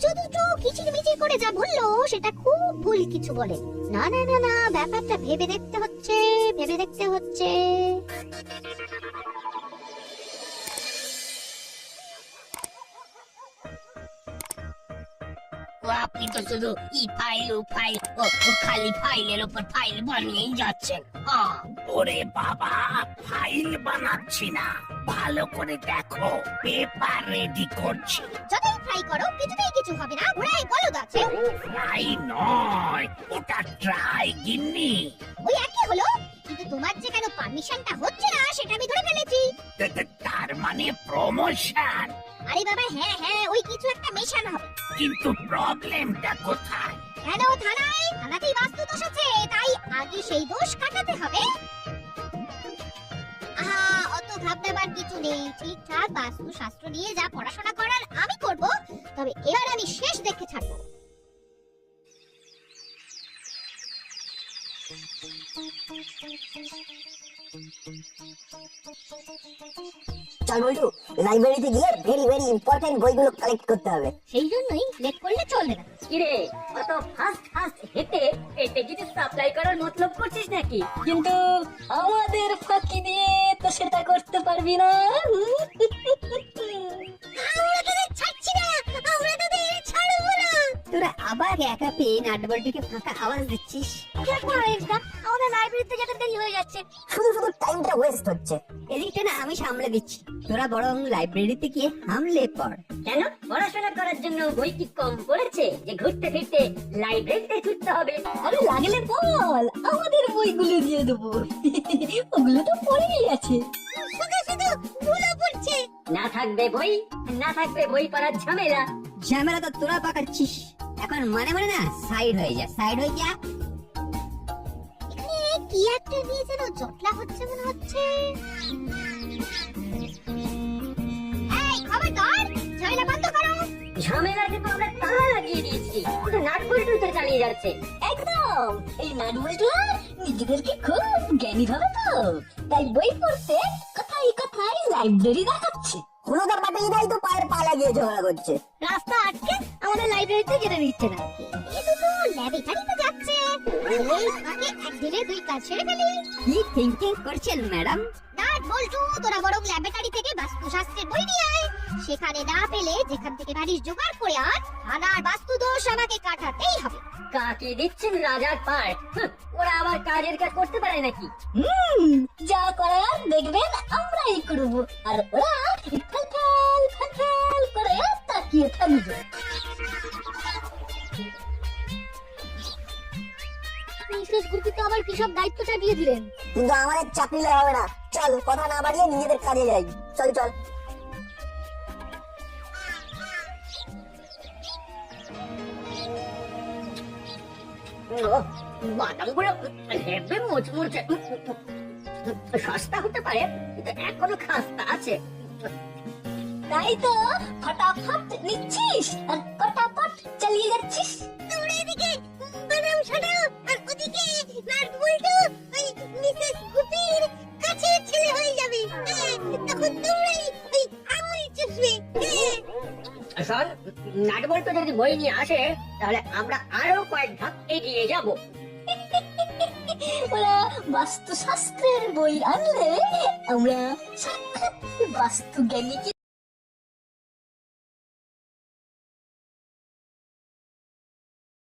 দুটো দুটো কিচিরমিচির করে যা বললো সেটা খুব ভুল কিছু বলে। না না না না, ব্যাপারটা ভেবে দেখতে হচ্ছে, ভেবে দেখতে হচ্ছে। আপনি তো শুধু ফাইল ও ফাইল ও খালি ফাইলের উপর ফাইল বানিয়েই যাচ্ছেন। ওরে বাবা, ফাইল বানাচ্ছি না, ভালো করে দেখো, পেপার রেডি করছি। যতই ফ্রাই করো কিছুতেই কিছু হবে না, ঘোড়ায় বলদ আছে। ফ্রাই নয়, ওটা ট্রাই গিন্নি। ওই একই হলো, কিন্তু তোমার যে কেন পারমিশনটা হচ্ছে না সেটা আমি ধরে ফেলেছি। তার মানে প্রমোশন। আরে বাবা হ্যাঁ হ্যাঁ, ওই কিছু একটা মেশানো হবে। কিন্তু প্রবলেমটা কোথায়? কেন থানায়? থানাতেই বাস্তু দোষ আছে, তাই আগে সেই দোষ কাটাতে হবে। অত ভাবনাবার কিছু নেই, ঠিকঠাক বাস্তু শাস্ত্র নিয়ে যা পড়াশোনা করার আমি করব, তবে এবার আমি শেষ দেখে ছাড়বো। চল বলটু, লাইব্রেরিতে গিয়ে ভেরি ভেরি ইম্পর্টেন্ট বইগুলো কালেক্ট করতে হবে। সেই জন্যই লেট করলে চলবে না। কিরে, অত ফাস্ট ফাস্ট হেঁটে এটা কিছু সাপ্লাই করার মতলব করছিস নাকি? কিন্তু আমাদের ফাঁকি দিয়ে তো সেটা করতে পারবি না। আমরা তোদের ছাড়ছি না, আমরা তোদের ছাড়বো না। তোরা আবার একা পেয়ে নাটবল্টুকে ফাঁকা আওয়াজ দিচ্ছিস। আমাদের লাইব্রেরিতে যেতে দেরি হয়ে যাচ্ছে। শুধু শুধু টাইমটা ওয়েস্ট হচ্ছে। এদিকটা না আমি সামলে দিচ্ছি, তোরা বরং লাইব্রেরিতে গিয়ে হামলে পড়। কেন, পড়াশোনা করার জন্য বই কি কম পড়েছে যে ঘুরতে ফিরতে লাইব্রেরিতে ছুটতে হবে? আরে লাগলে বল, আমাদের বইগুলো দিয়ে দেবো। ওগুলো তো পড়েই আছে। শুধু শুধু ধুলো পড়ছে। না থাকবে বই, না থাকবে বই পড়ার ঝামেলা। ঝামেলা তো তোরা পাকাচ্ছিস, এখন মানে মানে না সাইড হয়ে যা, সাইড হয়ে যা। এখানে কি একটা নিয়ে যেন জটলা হচ্ছে মনে হচ্ছে। এই খবরদার, ঝামেলা বন্ধ করো। ঝামেলাকে তো আমরা তালা লাগিয়ে দিয়েছি, কিন্তু নাটবল্টু তো চালিয়ে যাচ্ছে। একদম, এই নাটবল্টুরা নিজেদেরকে খুব জ্ঞানী ভাবে তো, তাই বই পড়তে কোথায় কোথায় লাইব্রেরি দেখাচ্ছে। হলুদার পাটে ইদাই তো পায়ের পা লাগিয়ে ঝগড়া করছে। রাস্তা আটকে আমাদের লাইব্রেরিতে যেতে দিচ্ছে না। এ দুটো ল্যাবেটারিতে যাচ্ছে, এই ফাঁকে এক দিনে দুই কাজ সেরে ফেলি। কি থিংকিং করছেন ম্যাডাম? নাট বল্টু, তোরা বরং ল্যাবেটারি থেকে বাস্তুশাস্ত্রের বই নিয়ে আয়। সেখানে না পেলে যেখান থেকে পারিস জোগাড় করে আন, থানার বাস্তু দোষ আমাকে কাটাতেই হবে। কাকে দিচ্ছেন রাজার পার? ওরা আবার কাজের কাজ করতে পারে নাকি? যা করার দেখবেন আমরাই করব, আর ওরা ফেল ফেল ফেল ফেল করে তাকিয়ে থাকবে। মিসেস গুরপিতা আবার কি সব দায়িত্বটা দিয়ে দিলেন। কিন্তু আমাদের চাকরিলে হবে না। চল, কথা না বাড়িয়ে নিজেদের কাজে যাই। চল চল। বাদামগুলো হেবে মুচমুচে, সস্তা হতে পারে কিন্তু এখনো খাস্তা আছে। তাই তো ফটাফট নিচ্ছিস আর ফটাফট চালিয়ে যাচ্ছিস। তোমরা এদিকে বাদাম ছাড়াও, আর ওদিকে নাট বল্টু ওই মিসেস গুপির কাছে ছেলে হয়ে যাবে। তখন তোমরাই ওই আঙুল চুষবে। শোন, নাটবল্টু যদি বই নিয়ে আসে তাহলে আমরা আরো কয়েক ধাপ এগিয়ে যাব। ওরা বাস্তুশাস্ত্রের বই আনলে আমরা সাক্ষাৎ বাস্তু জ্ঞানী